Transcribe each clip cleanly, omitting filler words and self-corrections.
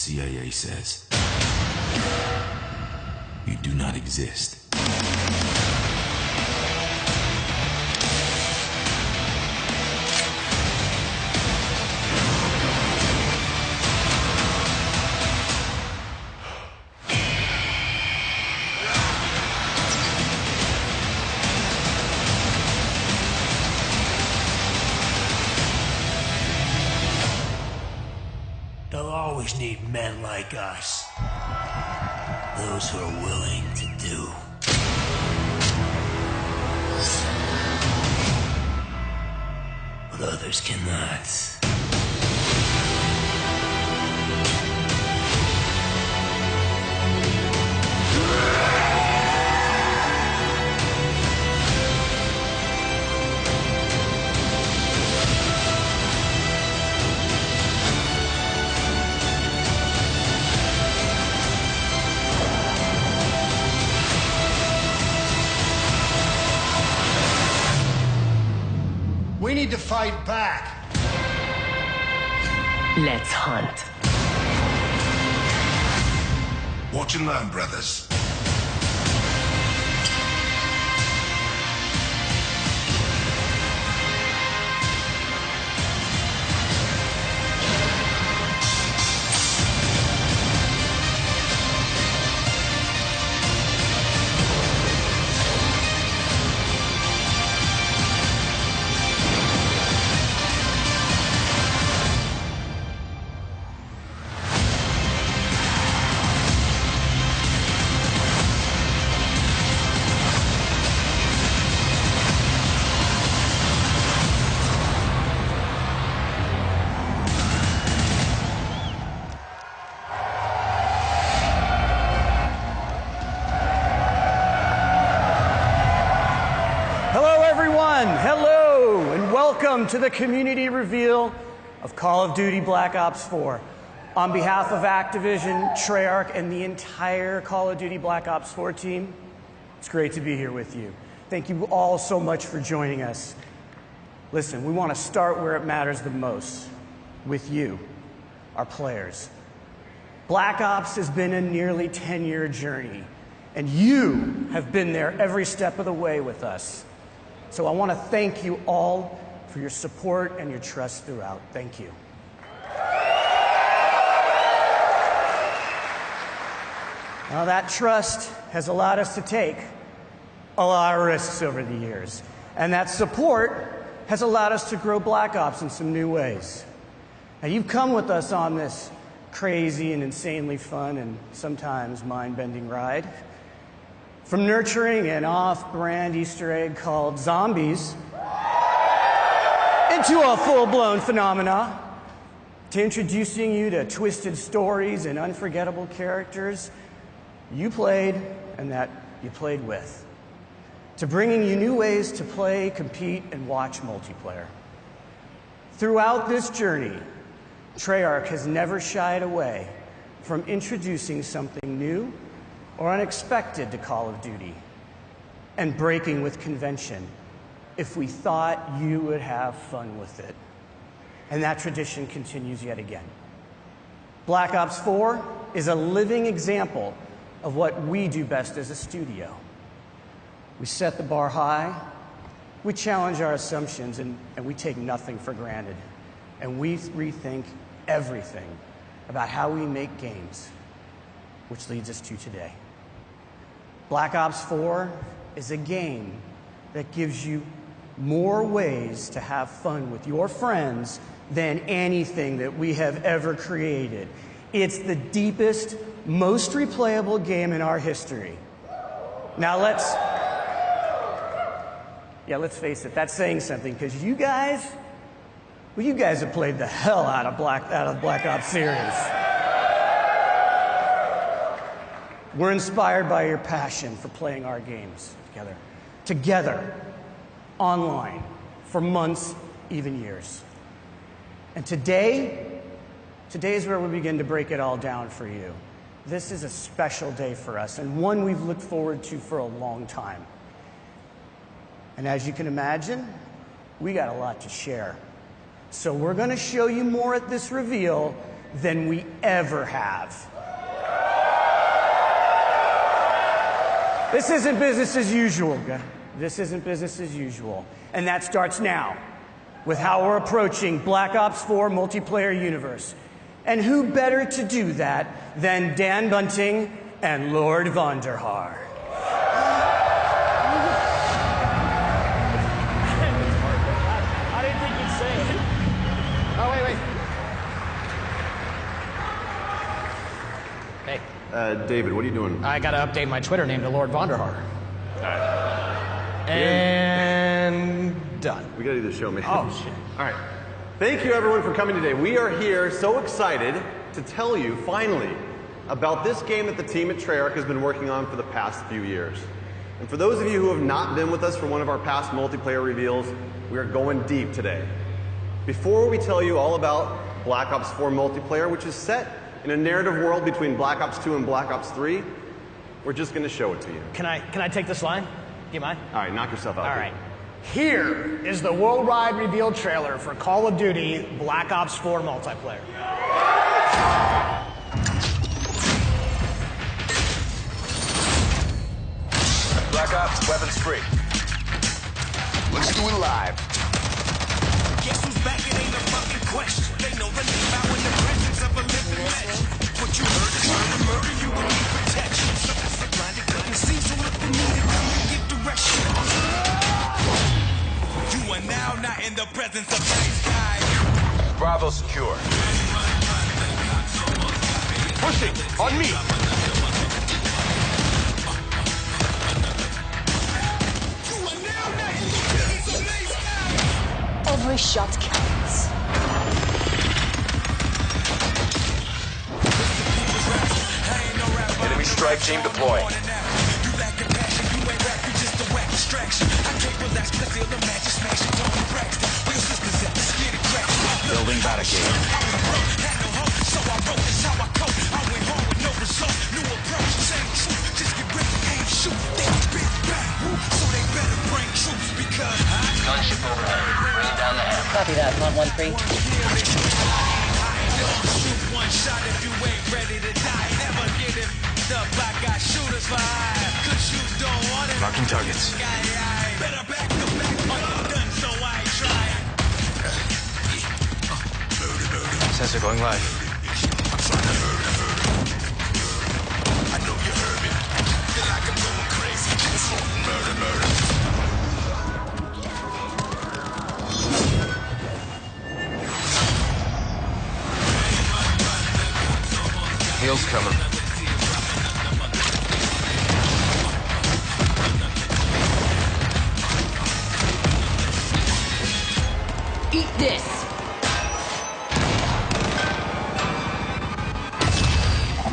CIA says. You do not exist. They'll always need men like us. Those who are willing to do. But others cannot. We need to fight back. Let's hunt. Watch and learn, brothers. Hello, and welcome to the community reveal of Call of Duty Black Ops 4. On behalf of Activision, Treyarch, and the entire Call of Duty Black Ops 4 team, it's great to be here with you. Thank you all so much for joining us. Listen, we want to start where it matters the most, with you, our players. Black Ops has been a nearly 10-year journey, and you have been there every step of the way with us. So I want to thank you all for your support and your trust throughout. Thank you. Now that trust has allowed us to take a lot of risks over the years. And that support has allowed us to grow Black Ops in some new ways. Now you've come with us on this crazy and insanely fun and sometimes mind-bending ride. From nurturing an off-brand Easter egg called zombies into a full-blown phenomena, to introducing you to twisted stories and unforgettable characters you played and that you played with, to bringing you new ways to play, compete, and watch multiplayer. Throughout this journey, Treyarch has never shied away from introducing something new or unexpected to Call of Duty, and breaking with convention if we thought you would have fun with it. And that tradition continues yet again. Black Ops 4 is a living example of what we do best as a studio. We set the bar high, we challenge our assumptions, and we take nothing for granted. And we rethink everything about how we make games, which leads us to today. Black Ops 4 is a game that gives you more ways to have fun with your friends than anything that we have ever created. It's the deepest, most replayable game in our history. Now let's face it, that's saying something, because you guys have played the hell out of the Black Ops series. We're inspired by your passion for playing our games together, online, for months, even years. And today is where we begin to break it all down for you. This is a special day for us, and one we've looked forward to for a long time. And as you can imagine, we got a lot to share. So we're going to show you more at this reveal than we ever have. This isn't business as usual, guys. This isn't business as usual. And that starts now with how we're approaching Black Ops 4 multiplayer universe. And who better to do that than Dan Bunting and Lord Vonderhaar? I didn't think you'd say it. Oh, wait. Hey. David, what are you doing? I gotta update my Twitter name to Lord Vonderhaar. And done. We gotta do the show, man. Oh, shit. All right. Thank you, everyone, for coming today. We are here so excited to tell you, finally, about this game that the team at Treyarch has been working on for the past few years. And for those of you who have not been with us for one of our past multiplayer reveals, we are going deep today. Before we tell you all about Black Ops 4 multiplayer, which is set in a narrative world between Black Ops 2 and Black Ops 3, we're just going to show it to you. Can I take this line? Do you mind? All right, knock yourself out. All right. Here is the worldwide reveal trailer for Call of Duty Black Ops 4 multiplayer. Black Ops, weapons free. Let's do it live. Guess who's back? It ain't a fucking question. They know the name out in the presence of a living legend. What you heard is murder you will need protection. So that's the blinded couldn't see, so if you need it, come and get direction. You are now not in the presence of nice guys. Bravo secure. Pushing on me. You are now not in the presence of nice guys. Every shot counts. Enemy strike team deployed. You lack compassion, you ain't rap, you just a whack distraction. I can't relax, cause they'll imagine smashing Tony Braxton. Real sisters at the skinny crack. Building barricade. Had no hope, so I wrote this how I cope. I went home with no result, new approach, same truth. Just get ready, aim, shoot. They spit back, so they better bring troops because Gunship overhead. Bring down the hammer. Copy that, 113. shoot one shot if you ain't ready to die. Never get it up, I got shooters for hire. Good shoes don't want it. Marking targets. Better back the back on your gun, so I ain't trying. Sensor going live. I know you heard me. Feel like I'm going crazy. Murder. Heels coming. Eat this.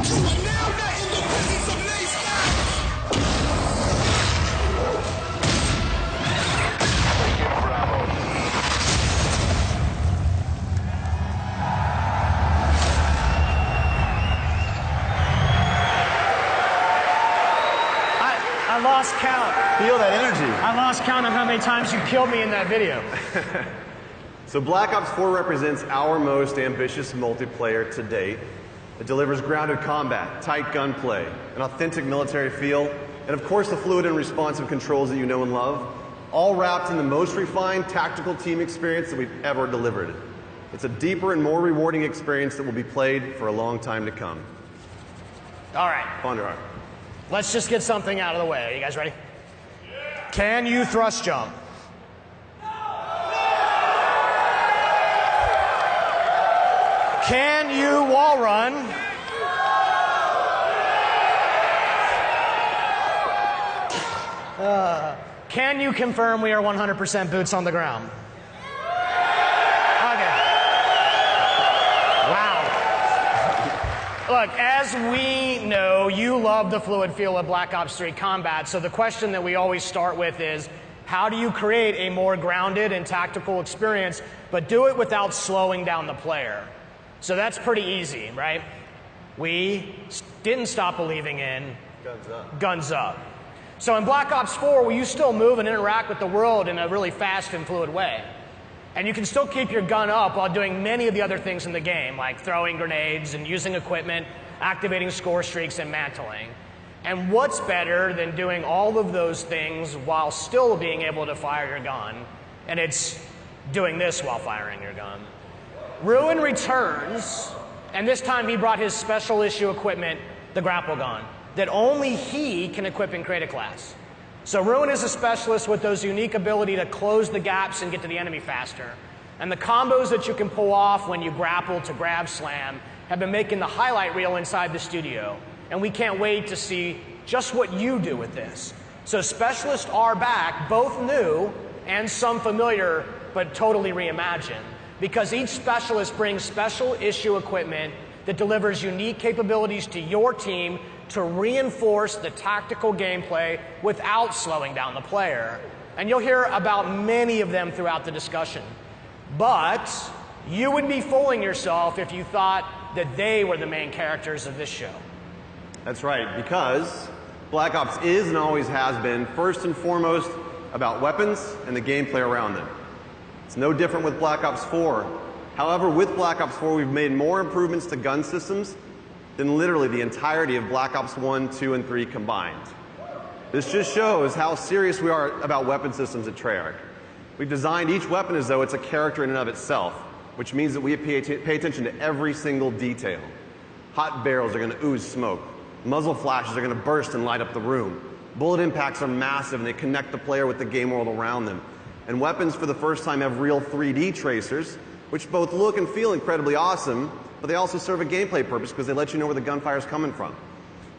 You are now not in the presence of nice guys. I lost count. Feel that energy. I lost count on how many times you killed me in that video. So Black Ops 4 represents our most ambitious multiplayer to date. It delivers grounded combat, tight gunplay, an authentic military feel, and of course the fluid and responsive controls that you know and love, all wrapped in the most refined tactical team experience that we've ever delivered. It's a deeper and more rewarding experience that will be played for a long time to come. All right, Vonderhaar. let's just get something out of the way. Are you guys ready? Can you thrust jump? Can you wall run? Can you confirm we are 100% boots on the ground? Okay. Wow. Look, as we know, you love the fluid feel of Black Ops 3 combat, so the question that we always start with is, how do you create a more grounded and tactical experience, but do it without slowing down the player? So that's pretty easy, right? We didn't stop believing in Guns Up. So in Black Ops 4, will you still move and interact with the world in a really fast and fluid way? And you can still keep your gun up while doing many of the other things in the game, like throwing grenades and using equipment, activating score streaks, and mantling. And what's better than doing all of those things while still being able to fire your gun? And it's doing this while firing your gun. Ruin returns, and this time he brought his special issue equipment, the grapple gun, that only he can equip and create a class. So Ruin is a specialist with those unique ability to close the gaps and get to the enemy faster. And the combos that you can pull off when you grapple to grab slam have been making the highlight reel inside the studio. And we can't wait to see just what you do with this. So specialists are back, both new and some familiar, but totally reimagined. Because each specialist brings special issue equipment that delivers unique capabilities to your team to reinforce the tactical gameplay without slowing down the player. And you'll hear about many of them throughout the discussion. But you would be fooling yourself if you thought that they were the main characters of this show. That's right, because Black Ops is and always has been first and foremost about weapons and the gameplay around them. It's no different with Black Ops 4. However, with Black Ops 4, we've made more improvements to gun systems than literally the entirety of Black Ops 1, 2, and 3 combined. This just shows how serious we are about weapon systems at Treyarch. We've designed each weapon as though it's a character in and of itself, which means that we pay attention to every single detail. Hot barrels are going to ooze smoke. Muzzle flashes are going to burst and light up the room. Bullet impacts are massive and they connect the player with the game world around them. And weapons for the first time have real 3D tracers, which both look and feel incredibly awesome, but they also serve a gameplay purpose because they let you know where the gunfire is coming from.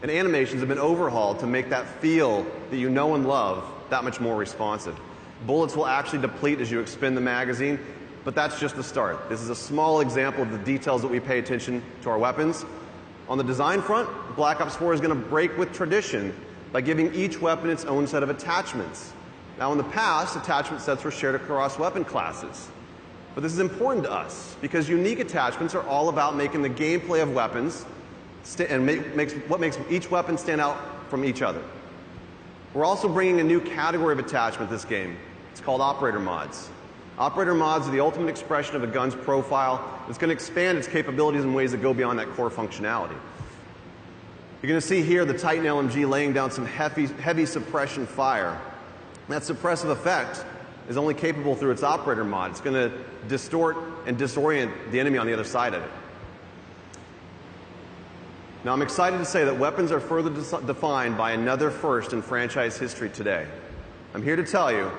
And animations have been overhauled to make that feel that you know and love that much more responsive. Bullets will actually deplete as you expend the magazine, but that's just the start. This is a small example of the details that we pay attention to our weapons. On the design front, Black Ops 4 is going to break with tradition by giving each weapon its own set of attachments. Now in the past, attachment sets were shared across weapon classes. But this is important to us because unique attachments are all about making the gameplay of weapons and what makes each weapon stand out from each other. We're also bringing a new category of attachment to this game. It's called operator mods. Operator mods are the ultimate expression of a gun's profile. It's going to expand its capabilities in ways that go beyond that core functionality. You're going to see here the Titan LMG laying down some heavy suppression fire. That suppressive effect is only capable through its operator mod. It's going to distort and disorient the enemy on the other side of it. Now I'm excited to say that weapons are further defined by another first in franchise history today. I'm here to tell you,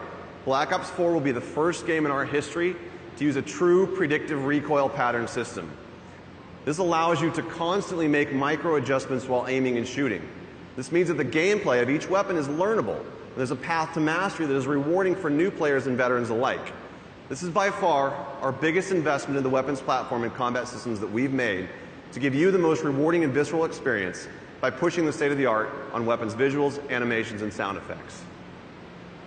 Black Ops 4 will be the first game in our history to use a true predictive recoil pattern system. This allows you to constantly make micro adjustments while aiming and shooting. This means that the gameplay of each weapon is learnable. There's a path to mastery that is rewarding for new players and veterans alike. This is by far our biggest investment in the weapons platform and combat systems that we've made to give you the most rewarding and visceral experience by pushing the state of the art on weapons visuals, animations, and sound effects.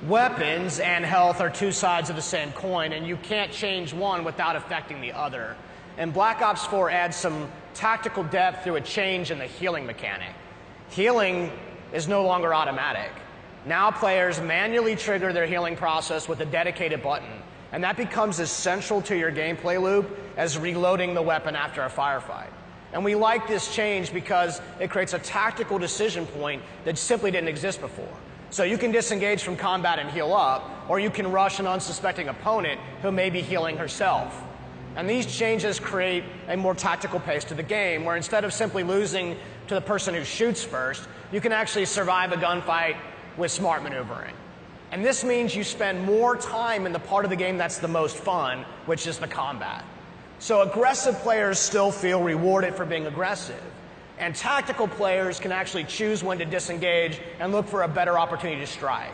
Weapons and health are two sides of the same coin, and you can't change one without affecting the other. And Black Ops 4 adds some tactical depth through a change in the healing mechanic. Healing is no longer automatic. Now players manually trigger their healing process with a dedicated button, and that becomes as central to your gameplay loop as reloading the weapon after a firefight. And we like this change because it creates a tactical decision point that simply didn't exist before. So you can disengage from combat and heal up, or you can rush an unsuspecting opponent who may be healing herself. And these changes create a more tactical pace to the game, where instead of simply losing to the person who shoots first, you can actually survive a gunfight with smart maneuvering. And this means you spend more time in the part of the game that's the most fun, which is the combat. So aggressive players still feel rewarded for being aggressive. And tactical players can actually choose when to disengage and look for a better opportunity to strike.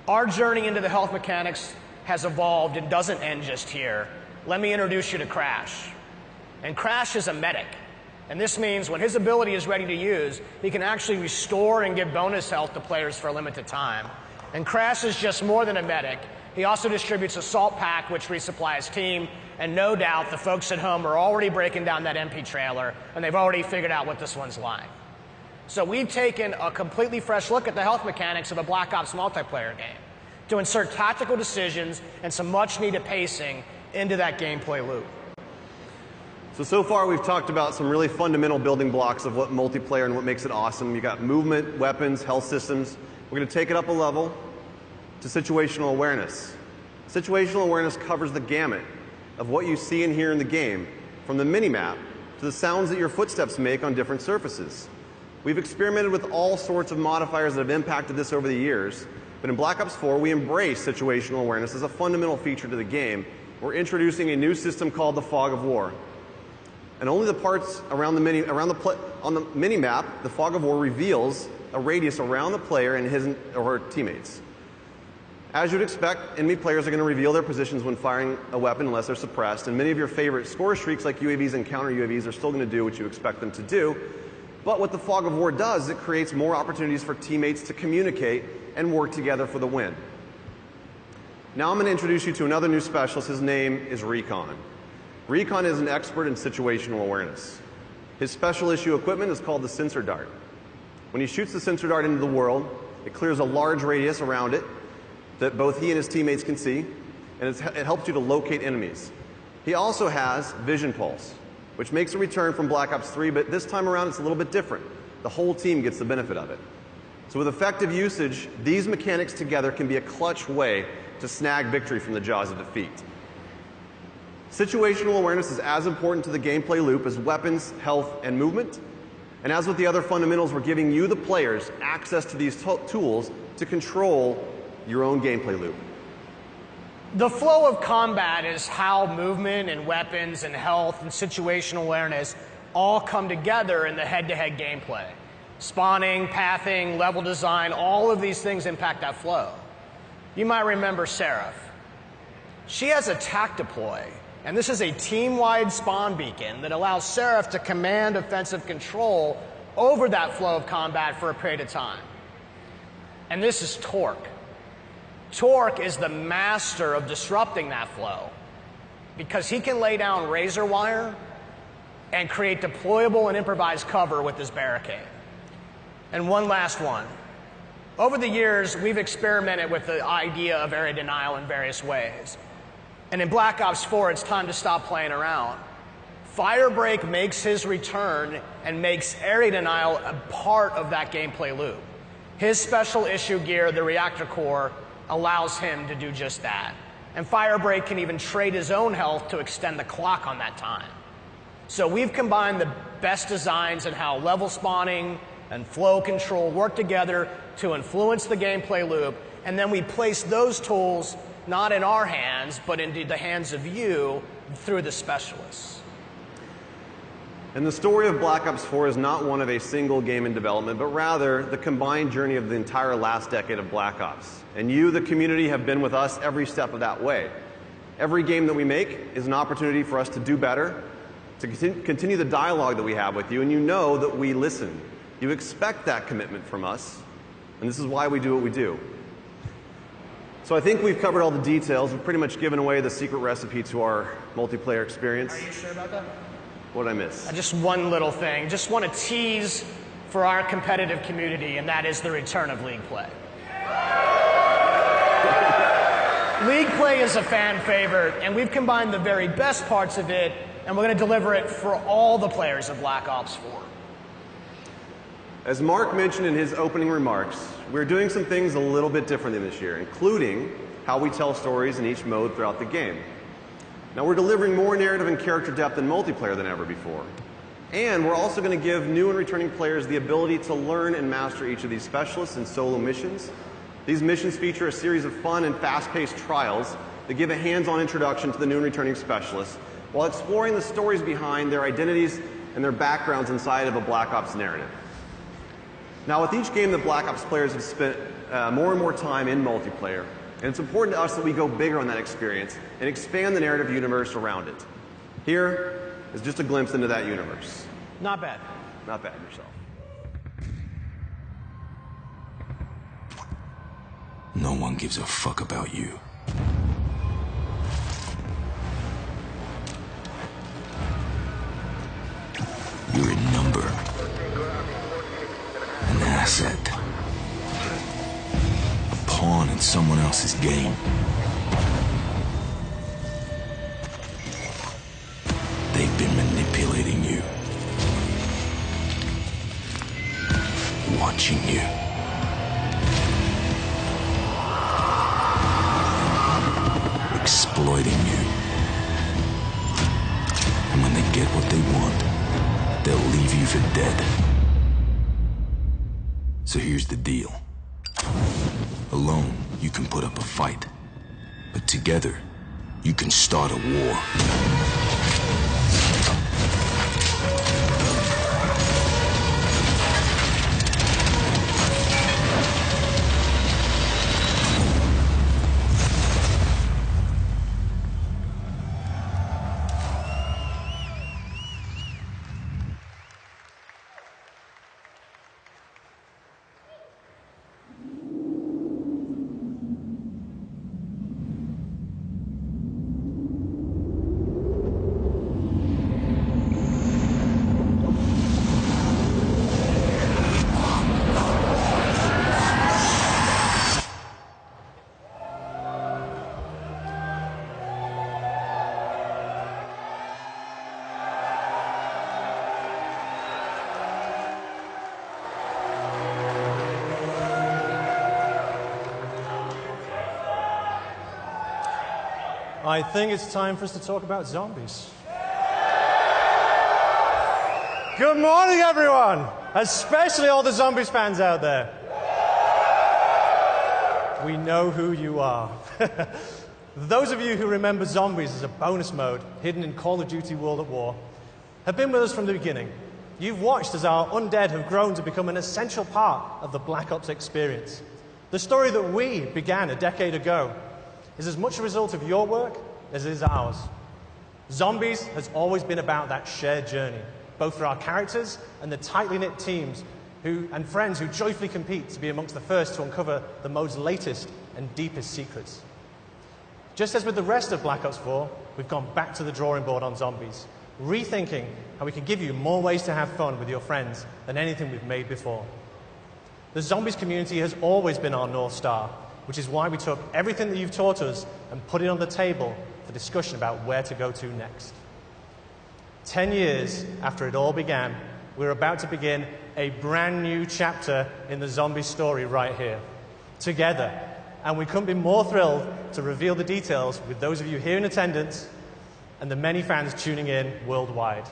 Our journey into the health mechanics has evolved and doesn't end just here. Let me introduce you to Crash. And Crash is a medic. And this means when his ability is ready to use, he can actually restore and give bonus health to players for a limited time. And Crash is just more than a medic. He also distributes a salt pack which resupplies team, and no doubt the folks at home are already breaking down that MP trailer, and they've already figured out what this one's like. So we've taken a completely fresh look at the health mechanics of a Black Ops multiplayer game. to insert tactical decisions and some much needed pacing into that gameplay loop. So far we've talked about some really fundamental building blocks of what multiplayer and what makes it awesome. You got movement, weapons, health systems. We're going to take it up a level to situational awareness. Situational awareness covers the gamut of what you see and hear in the game, from the mini-map to the sounds that your footsteps make on different surfaces. We've experimented with all sorts of modifiers that have impacted this over the years, but in Black Ops 4 we embrace situational awareness as a fundamental feature to the game. We're introducing a new system called the Fog of War. And only the parts around the on the mini-map, the Fog of War reveals a radius around the player and his or her teammates. As you'd expect, enemy players are going to reveal their positions when firing a weapon unless they're suppressed, and many of your favorite score streaks like UAVs and counter UAVs are still going to do what you expect them to do. But what the Fog of War does is it creates more opportunities for teammates to communicate and work together for the win. Now I'm going to introduce you to another new specialist. His name is Recon. Recon is an expert in situational awareness. His special issue equipment is called the Sensor Dart. When he shoots the Sensor Dart into the world, it clears a large radius around it that both he and his teammates can see, and it helps you to locate enemies. He also has Vision Pulse, which makes a return from Black Ops 3, but this time around it's a little bit different. The whole team gets the benefit of it. So with effective usage, these mechanics together can be a clutch way to snag victory from the jaws of defeat. Situational awareness is as important to the gameplay loop as weapons, health, and movement. And as with the other fundamentals, we're giving you, the players, access to these tools to control your own gameplay loop. The flow of combat is how movement and weapons and health and situational awareness all come together in the head-to-head gameplay. Spawning, pathing, level design, all of these things impact that flow. You might remember Seraph. She has a TAC deploy, and this is a team-wide spawn beacon that allows Seraph to command offensive control over that flow of combat for a period of time. And this is Torque. Torque is the master of disrupting that flow because he can lay down razor wire and create deployable and improvised cover with his barricade. And one last one. Over the years, we've experimented with the idea of area denial in various ways. And in Black Ops 4, it's time to stop playing around. Firebreak makes his return and makes area denial a part of that gameplay loop. His special issue gear, the Reactor Core, allows him to do just that. And Firebreak can even trade his own health to extend the clock on that time. So we've combined the best designs in how level spawning and flow control work together to influence the gameplay loop, and then we place those tools not in our hands, but into the hands of you through the specialists. And the story of Black Ops 4 is not one of a single game in development, but rather the combined journey of the entire last decade of Black Ops. And you, the community, have been with us every step of that way. Every game that we make is an opportunity for us to do better, to continue the dialogue that we have with you, and you know that we listen. You expect that commitment from us, and this is why we do what we do. So I think we've covered all the details. We've pretty much given away the secret recipe to our multiplayer experience. Are you sure about that? What did I miss? Just one little thing. Just want to tease for our competitive community, and that is the return of League Play. League Play is a fan favorite, and we've combined the very best parts of it, and we're going to deliver it for all the players of Black Ops 4. As Mark mentioned in his opening remarks, we're doing some things a little bit differently this year, including how we tell stories in each mode throughout the game. Now, we're delivering more narrative and character depth in multiplayer than ever before. And we're also going to give new and returning players the ability to learn and master each of these specialists in solo missions. These missions feature a series of fun and fast-paced trials that give a hands-on introduction to the new and returning specialists, while exploring the stories behind their identities and their backgrounds inside of a Black Ops narrative. Now, with each game, the Black Ops players have spent more and more time in multiplayer, and it's important to us that we go bigger on that experience and expand the narrative universe around it. Here is just a glimpse into that universe. Not bad. Not bad yourself. No one gives a fuck about you. You're a number. An asset. A pawn in playing someone else's game. They've been manipulating you. Watching you. Exploiting you. And when they get what they want, they'll leave you for dead. So here's the deal. Alone, you can put up a fight. But together, you can start a war. I think it's time for us to talk about zombies. Good morning, everyone! Especially all the zombies fans out there. We know who you are. Those of you who remember zombies as a bonus mode hidden in Call of Duty World at War have been with us from the beginning. You've watched as our undead have grown to become an essential part of the Black Ops experience. The story that we began a decade ago is as much a result of your work as it is ours. Zombies has always been about that shared journey, both for our characters and the tightly knit teams and friends who joyfully compete to be amongst the first to uncover the mode's latest and deepest secrets. Just as with the rest of Black Ops 4, we've gone back to the drawing board on zombies, rethinking how we can give you more ways to have fun with your friends than anything we've made before. The zombies community has always been our North Star, which is why we took everything that you've taught us and put it on the table for discussion about where to go to next. 10 years after it all began, we're about to begin a brand new chapter in the zombie story right here, together. And we couldn't be more thrilled to reveal the details with those of you here in attendance and the many fans tuning in worldwide.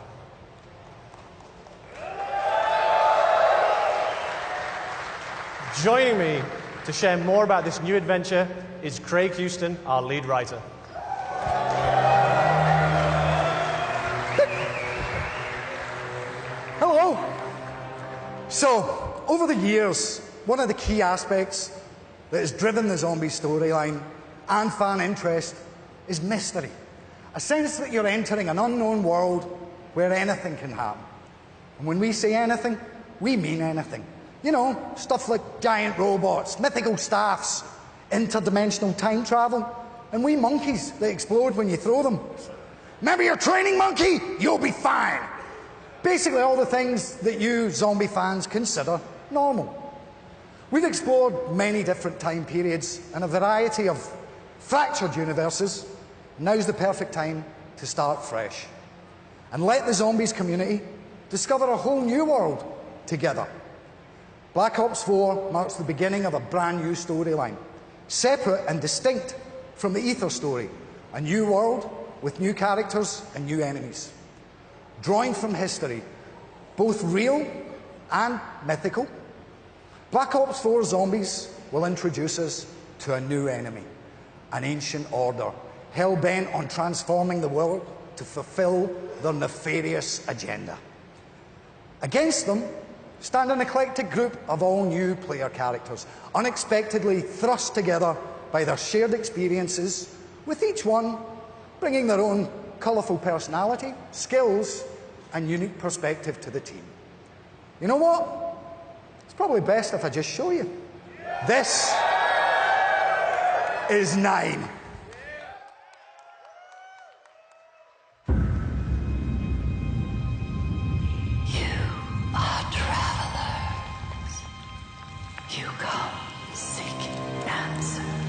Joining me to share more about this new adventure is Craig Houston, our lead writer. Hello. So, over the years, one of the key aspects that has driven the zombie storyline and fan interest is mystery. A sense that you're entering an unknown world where anything can happen. And when we say anything, we mean anything. You know, stuff like giant robots, mythical staffs, interdimensional time travel, and wee monkeys that explode when you throw them. Remember your training monkey? You'll be fine. Basically all the things that you zombie fans consider normal. We've explored many different time periods and a variety of fractured universes. Now's the perfect time to start fresh and let the zombies community discover a whole new world together. Black Ops 4 marks the beginning of a brand new storyline, separate and distinct from the Ether story, a new world with new characters and new enemies. Drawing from history, both real and mythical, Black Ops 4 Zombies will introduce us to a new enemy, an ancient order, hell-bent on transforming the world to fulfill their nefarious agenda. Against them stand an eclectic group of all-new player characters, unexpectedly thrust together by their shared experiences, with each one bringing their own colourful personality, skills, and unique perspective to the team. You know what? It's probably best if I just show you. This is 9. You come seeking answers.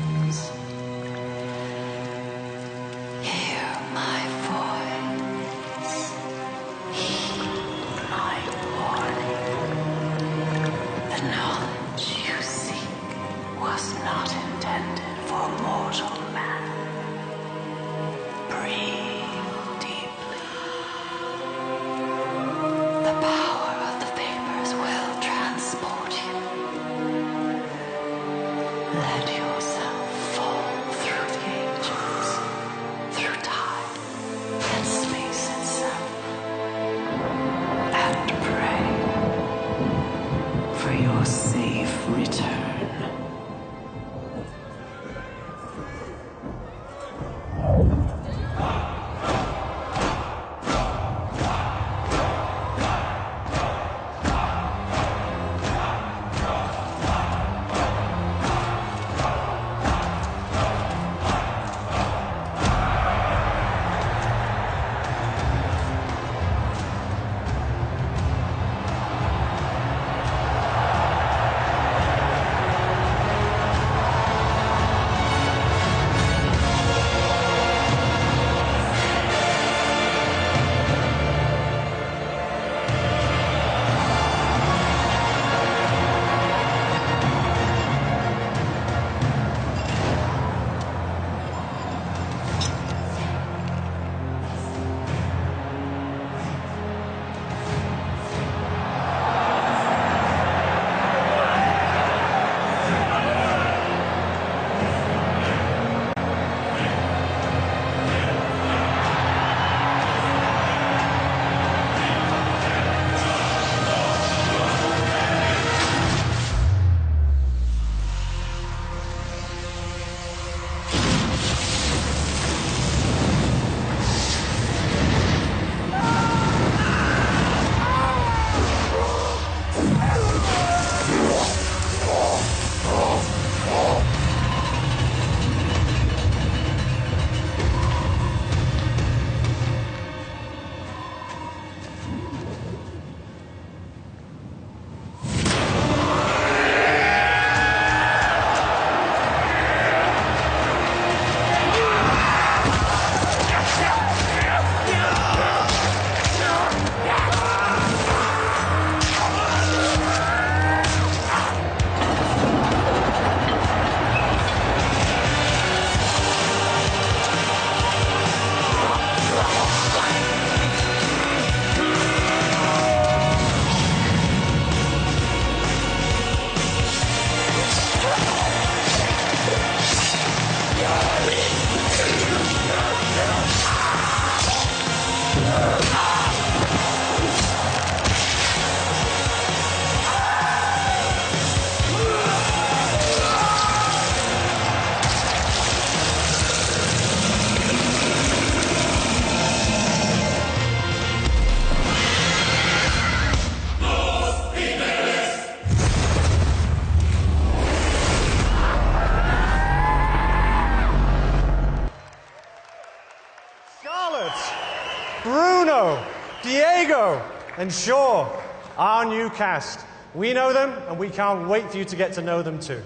Bruno, Diego, and Shaw, our new cast. We know them, and we can't wait for you to get to know them too.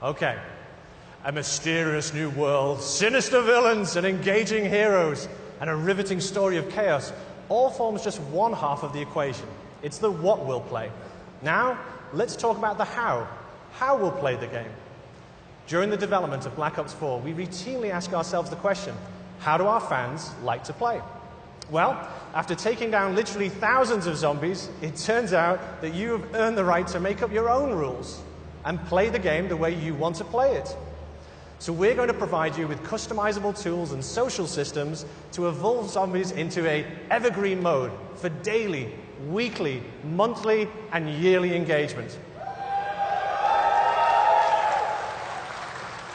Okay. A mysterious new world, sinister villains, and engaging heroes, and a riveting story of chaos all forms just one half of the equation. It's the what we'll play. Now, let's talk about the how. How we'll play the game. During the development of Black Ops 4, we routinely ask ourselves the question, how do our fans like to play? Well, after taking down literally thousands of zombies, it turns out that you have earned the right to make up your own rules and play the game the way you want to play it. So we're going to provide you with customizable tools and social systems to evolve zombies into an evergreen mode for daily, weekly, monthly, and yearly engagement.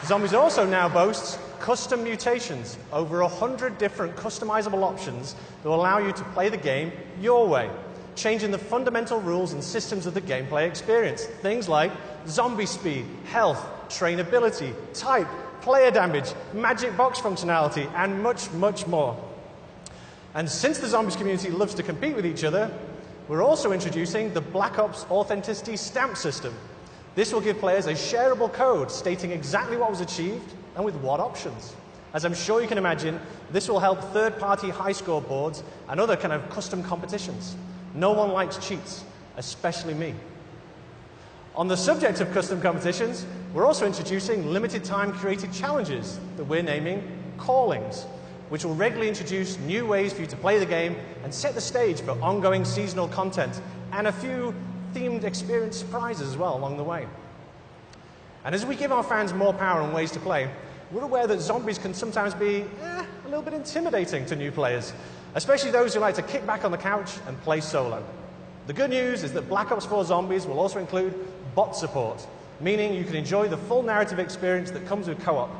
Zombies also now boasts custom mutations, over 100 different customizable options that will allow you to play the game your way, changing the fundamental rules and systems of the gameplay experience. Things like zombie speed, health, trainability, type, player damage, magic box functionality, and much, much more. And since the Zombies community loves to compete with each other, we're also introducing the Black Ops Authenticity Stamp System. This will give players a shareable code stating exactly what was achieved and with what options. As I'm sure you can imagine, this will help third-party high score boards and other kind of custom competitions. No one likes cheats, especially me. On the subject of custom competitions, we're also introducing limited-time created challenges that we're naming Callings, which will regularly introduce new ways for you to play the game and set the stage for ongoing seasonal content and a few themed experience surprises as well along the way. And as we give our fans more power and ways to play, we're aware that zombies can sometimes be a little bit intimidating to new players, especially those who like to kick back on the couch and play solo. The good news is that Black Ops 4 Zombies will also include bot support, meaning you can enjoy the full narrative experience that comes with co-op.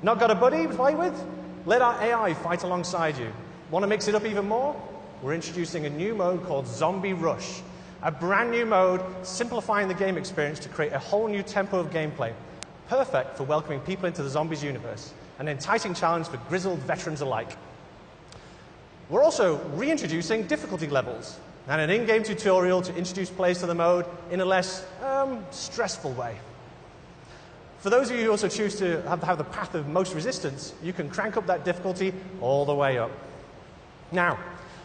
Not got a buddy to play with? Let our AI fight alongside you. Want to mix it up even more? We're introducing a new mode called Zombie Rush, a brand new mode simplifying the game experience to create a whole new tempo of gameplay, perfect for welcoming people into the Zombies universe, an enticing challenge for grizzled veterans alike. We're also reintroducing difficulty levels and an in-game tutorial to introduce players to the mode in a less stressful way. For those of you who also choose to have the path of most resistance, you can crank up that difficulty all the way up. Now,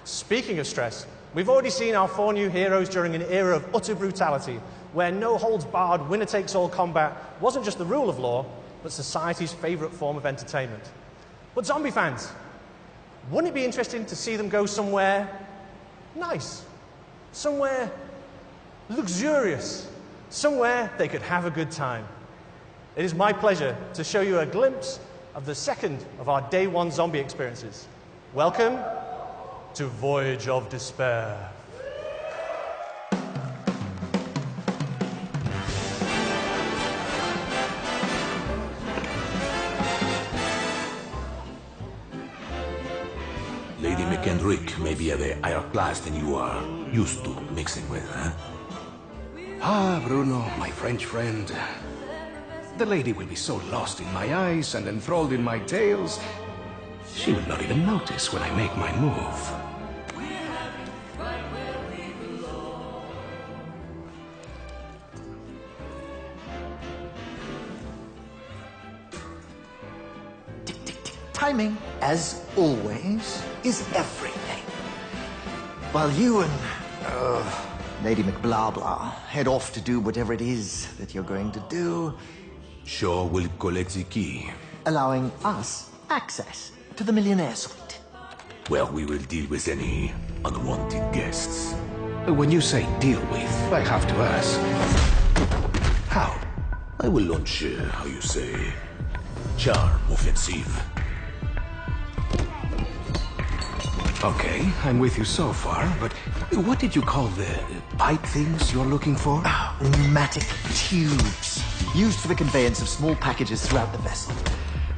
speaking of stress, we've already seen our 4 new heroes during an era of utter brutality, where no-holds-barred, winner-takes-all combat wasn't just the rule of law, but society's favorite form of entertainment. But zombie fans, wouldn't it be interesting to see them go somewhere nice, somewhere luxurious, somewhere they could have a good time? It is my pleasure to show you a glimpse of the second of our Day 1 zombie experiences. Welcome to Voyage of Despair. Lady McKendrick may be at a higher class than you are used to mixing with, huh? Ah, Bruno, my French friend. The lady will be so lost in my eyes and enthralled in my tales, she will not even notice when I make my move. Timing, as always, is everything. While you and Lady McBlahblah head off to do whatever it is that you're going to do, Shaw will collect the key. allowing us access to the Millionaire Suite. Well, we will deal with any unwanted guests. When you say deal with, I have to ask. How? I will launch, how you say, charm offensive. Okay, I'm with you so far, but what did you call the pipe things you're looking for? Pneumatic tubes, used for the conveyance of small packages throughout the vessel.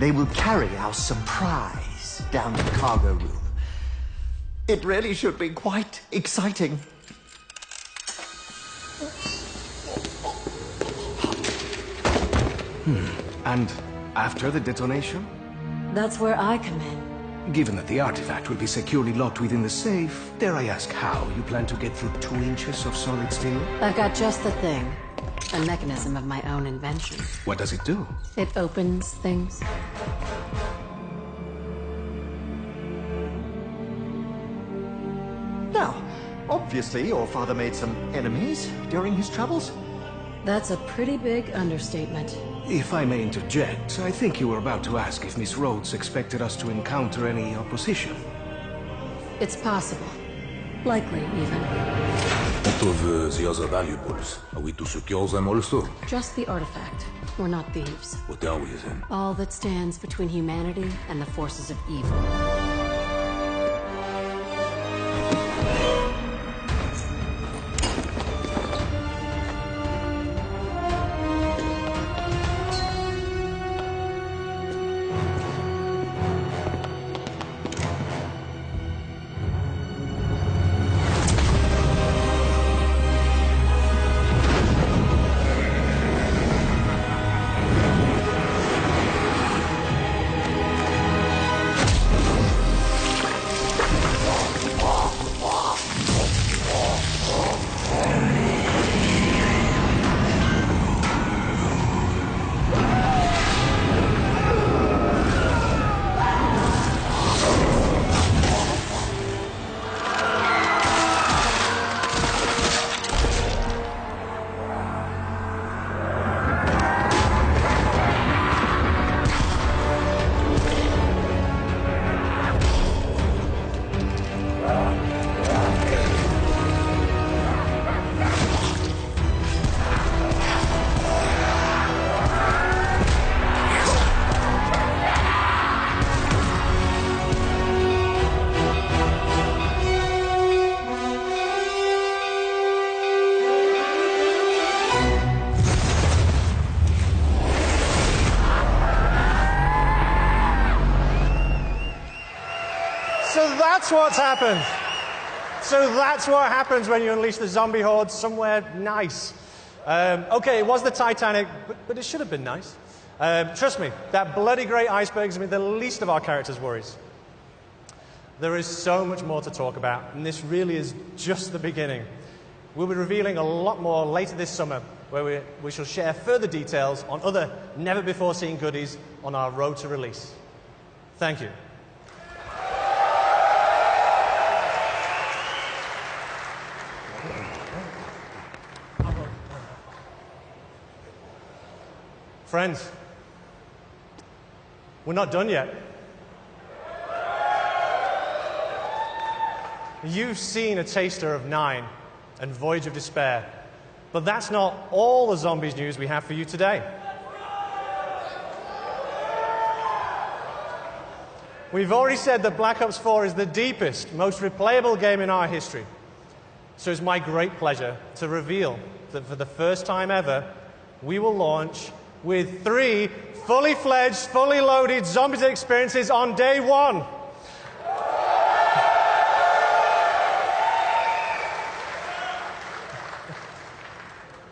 They will carry our surprise down to the cargo room. It really should be quite exciting. And after the detonation? That's where I come in. Given that the artifact will be securely locked within the safe, dare I ask how you plan to get through 2 inches of solid steel? I've got just the thing. A mechanism of my own invention. What does it do? It opens things. Now, obviously your father made some enemies during his travels. That's a pretty big understatement. If I may interject, I think you were about to ask if Miss Rhodes expected us to encounter any opposition. It's possible. Likely, even. What of the other valuables? Are we to secure them also? Just the artifact. We're not thieves. What are we then? All that stands between humanity and the forces of evil. That's what's happened. So that's what happens when you unleash the zombie horde somewhere nice. Okay, it was the Titanic, but it should have been nice. Trust me, that bloody great iceberg is the least of our characters' worries. There is so much more to talk about, and this really is just the beginning. We'll be revealing a lot more later this summer, where we shall share further details on other never-before-seen goodies on our road to release. Thank you. Friends, we're not done yet. You've seen a taster of 9 and Voyage of Despair, but that's not all the zombies news we have for you today. We've already said that Black Ops 4 is the deepest, most replayable game in our history. So it's my great pleasure to reveal that for the first time ever, we will launch with 3 fully fledged, fully loaded Zombies experiences on day 1.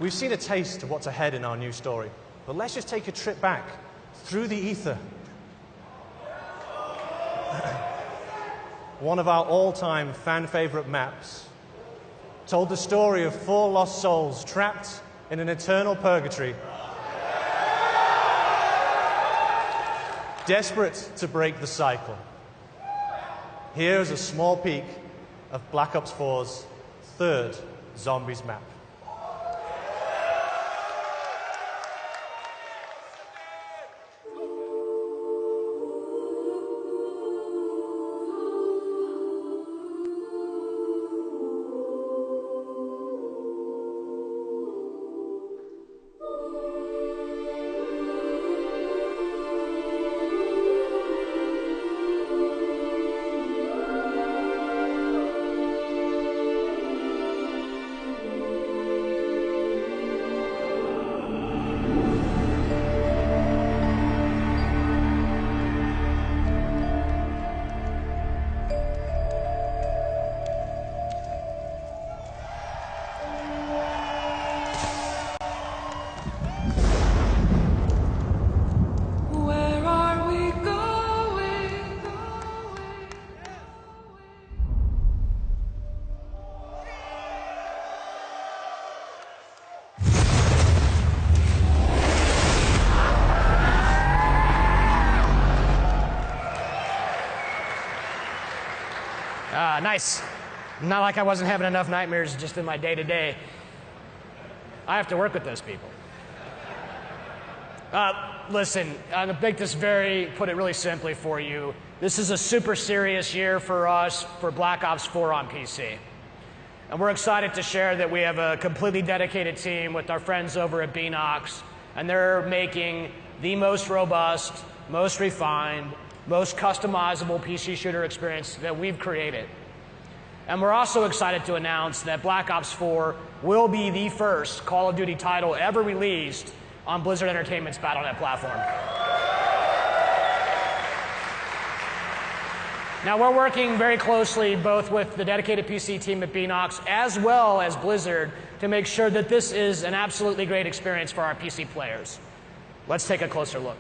We've seen a taste of what's ahead in our new story, but let's just take a trip back through the ether. One of our all-time fan-favorite maps told the story of 4 lost souls trapped in an eternal purgatory, desperate to break the cycle. Here's a small peek of Black Ops 4's 3rd Zombies map. Nice. Not like I wasn't having enough nightmares just in my day-to-day. I have to work with those people. Listen, I'm gonna make this put it really simply for you. This is a super serious year for us for Black Ops 4 on PC. And we're excited to share that we have a completely dedicated team with our friends over at Beenox, and they're making the most robust, most refined, most customizable PC shooter experience that we've created. And we're also excited to announce that Black Ops 4 will be the first Call of Duty title ever released on Blizzard Entertainment's Battle.net platform. Now, we're working very closely both with the dedicated PC team at Beenox as well as Blizzard to make sure that this is an absolutely great experience for our PC players. Let's take a closer look.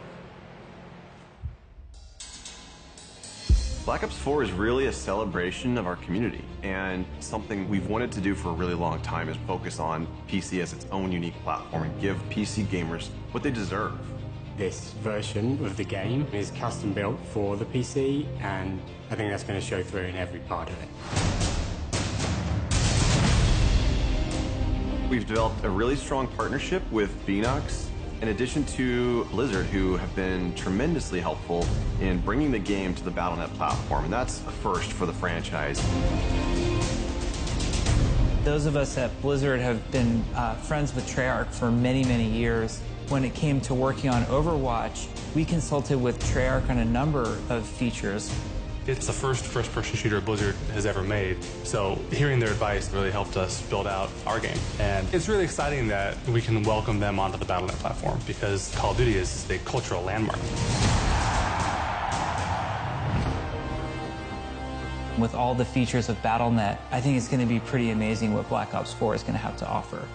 Black Ops 4 is really a celebration of our community, and something we've wanted to do for a really long time is focus on PC as its own unique platform and give PC gamers what they deserve. This version of the game is custom built for the PC, and I think that's going to show through in every part of it. We've developed a really strong partnership with Beenox, in addition to Blizzard, who have been tremendously helpful in bringing the game to the Battle.net platform, and that's a first for the franchise. Those of us at Blizzard have been friends with Treyarch for many, many years. When it came to working on Overwatch, we consulted with Treyarch on a number of features. It's the first first-person shooter Blizzard has ever made, so hearing their advice really helped us build out our game. And it's really exciting that we can welcome them onto the Battle.net platform, because Call of Duty is a cultural landmark. With all the features of Battle.net, I think it's going to be pretty amazing what Black Ops 4 is going to have to offer.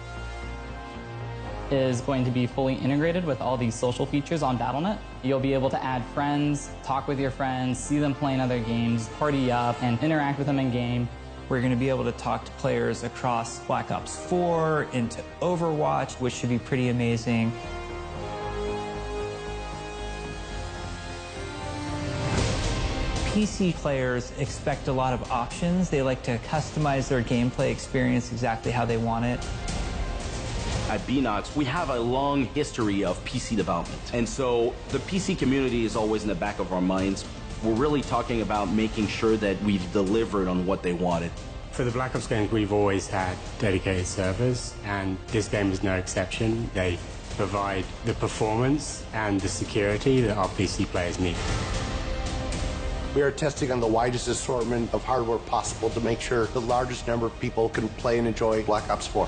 Is going to be fully integrated with all these social features on Battle.net. You'll be able to add friends, talk with your friends, see them playing other games, party up, and interact with them in game. We're going to be able to talk to players across Black Ops 4 into Overwatch, which should be pretty amazing. PC players expect a lot of options. They like to customize their gameplay experience exactly how they want it. At Beenox, we have a long history of PC development. And so the PC community is always in the back of our minds. We're really talking about making sure that we've delivered on what they wanted. For the Black Ops games, we've always had dedicated servers, and this game is no exception. They provide the performance and the security that our PC players need. We are testing on the widest assortment of hardware possible to make sure the largest number of people can play and enjoy Black Ops 4.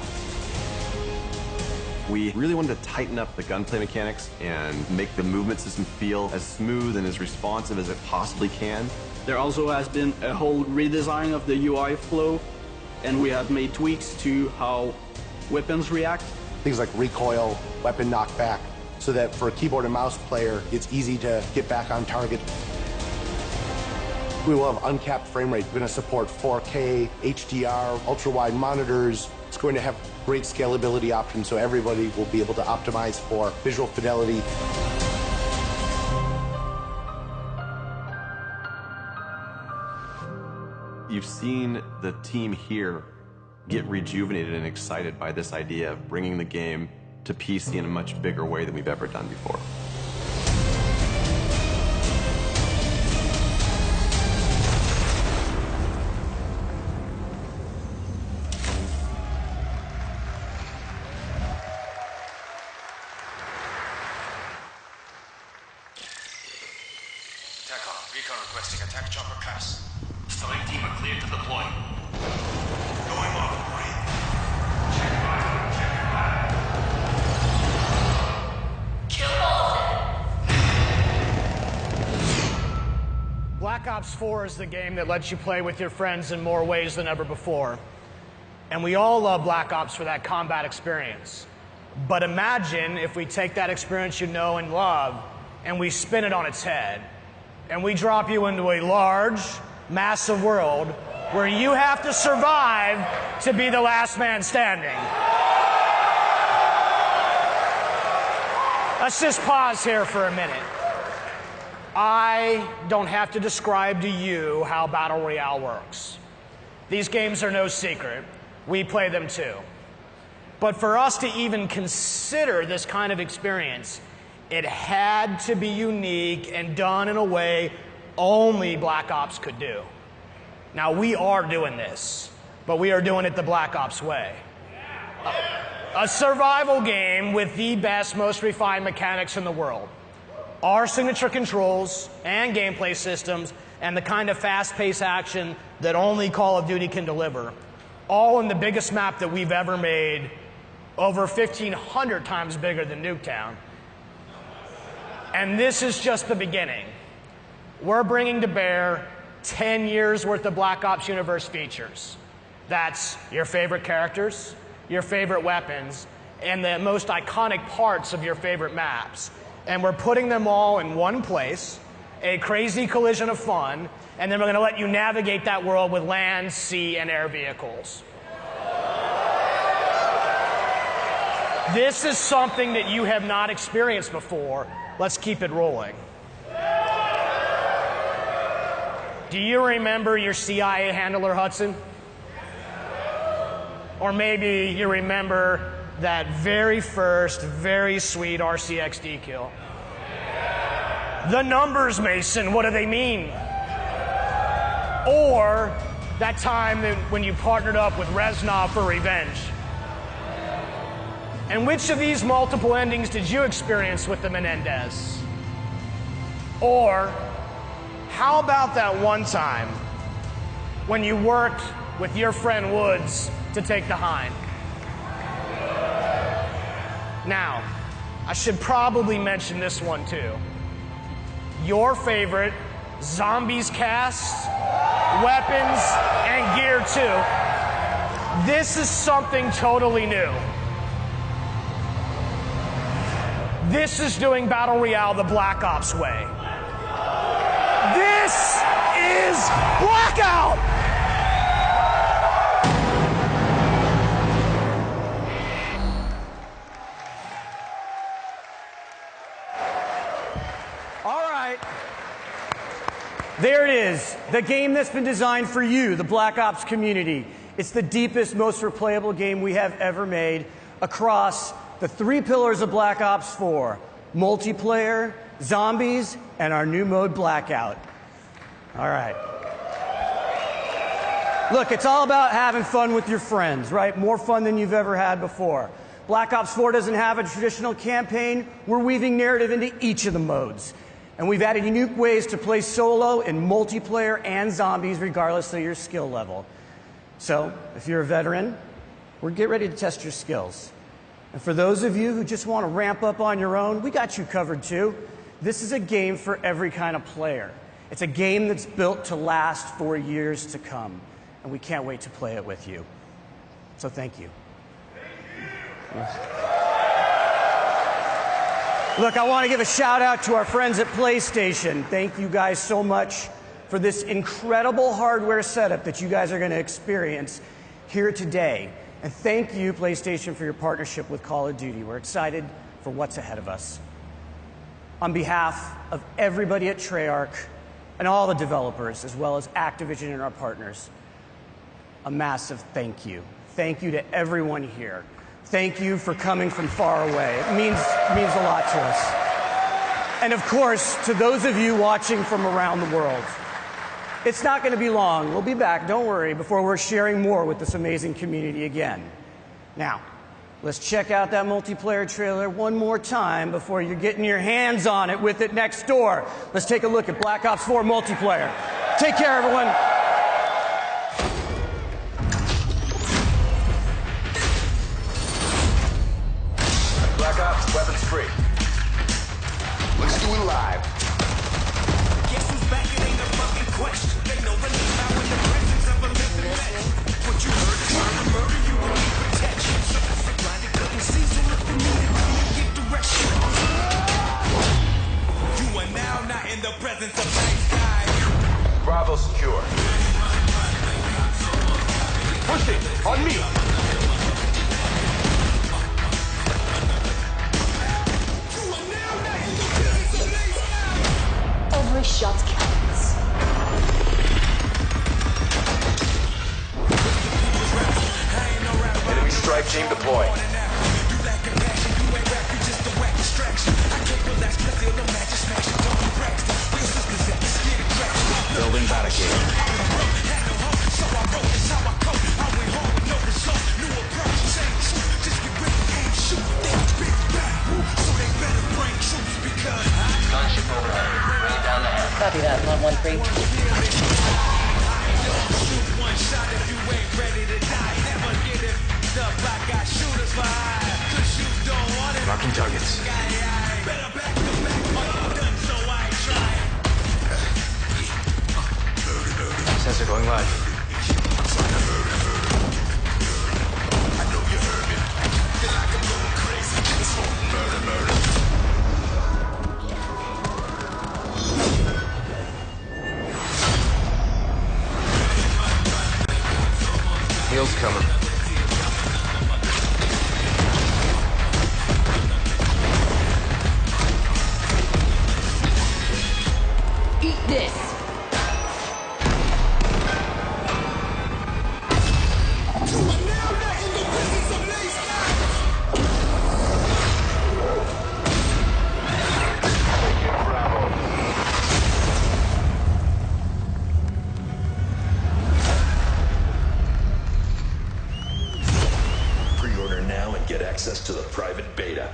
We really wanted to tighten up the gunplay mechanics and make the movement system feel as smooth and as responsive as it possibly can. There also has been a whole redesign of the UI flow, and we have made tweaks to how weapons react. Things like recoil, weapon knockback, so that for a keyboard and mouse player, it's easy to get back on target. We will have uncapped frame rate. We're going to support 4K, HDR, ultra-wide monitors. It's going to have great scalability options, so everybody will be able to optimize for visual fidelity. You've seen the team here get rejuvenated and excited by this idea of bringing the game to PC in a much bigger way than we've ever done before. Recon requesting attack chopper pass. Select team are cleared to deploy. Going off grid. Check fire. Check fire. Kill all of them. Black Ops 4 is the game that lets you play with your friends in more ways than ever before. And we all love Black Ops for that combat experience. But imagine if we take that experience you know and love and we spin it on its head. And we drop you into a large, massive world where you have to survive to be the last man standing. Let's just pause here for a minute. I don't have to describe to you how Battle Royale works. These games are no secret. We play them too. But for us to even consider this kind of experience, it had to be unique and done in a way only Black Ops could do. Now, we are doing this, but we are doing it the Black Ops way. A survival game with the best, most refined mechanics in the world. Our signature controls and gameplay systems and the kind of fast-paced action that only Call of Duty can deliver, all in the biggest map that we've ever made, over 1,500 times bigger than Nuketown. And this is just the beginning. We're bringing to bear 10 years worth of Black Ops Universe features. That's your favorite characters, your favorite weapons, and the most iconic parts of your favorite maps. And we're putting them all in one place, a crazy collision of fun, and then we're going to let you navigate that world with land, sea, and air vehicles. This is something that you have not experienced before. Let's keep it rolling. Do you remember your CIA handler, Hudson? Or maybe you remember that very first, very sweet RCXD kill. The numbers, Mason, what do they mean? Or that time when you partnered up with Reznov for revenge. And which of these multiple endings did you experience with the Menendez? Or how about that one time when you worked with your friend Woods to take the Hind? Now, I should probably mention this one too. Your favorite Zombies cast, weapons, and gear too. This is something totally new. This is doing Battle Royale the Black Ops way. This is Blackout! All right. There it is, the game that's been designed for you, the Black Ops community. It's the deepest, most replayable game we have ever made across the 3 pillars of Black Ops 4, multiplayer, zombies, and our new mode, Blackout. All right. Look, it's all about having fun with your friends, right? More fun than you've ever had before. Black Ops 4 doesn't have a traditional campaign. We're weaving narrative into each of the modes. And we've added unique ways to play solo in multiplayer and zombies, regardless of your skill level. So, if you're a veteran, we're getting ready to test your skills. And for those of you who just want to ramp up on your own, we got you covered too. This is a game for every kind of player. It's a game that's built to last for years to come. And we can't wait to play it with you. So thank you. Look, I want to give a shout out to our friends at PlayStation. Thank you guys so much for this incredible hardware setup that you guys are going to experience here today. And thank you, PlayStation, for your partnership with Call of Duty. We're excited for what's ahead of us. On behalf of everybody at Treyarch and all the developers, as well as Activision and our partners, a massive thank you. Thank you to everyone here. Thank you for coming from far away. It means a lot to us. And of course, to those of you watching from around the world. It's not going to be long. We'll be back, don't worry, before we're sharing more with this amazing community again. Now, let's check out that multiplayer trailer one more time before you're getting your hands on it with it next door. Let's take a look at Black Ops 4 multiplayer. Take care, everyone. Black Ops, weapons free. Let's do it live. Guess who's back? It ain't a fucking question. They know the name out in the presence of a living legend. What you heard is trying to murder you will need protection. Blinded couldn't see, so look for me to give direction. You are now not in the presence of nice guys. Bravo secure. Pushing on me. Every shot counts. Team deploy. Building barricade. Gunship overhead. Bring it down the head. Copy that. Lot 1-3. Marking targets. Sensor going live. Heels coming. Eat this. Pre-order now and get access to the private beta.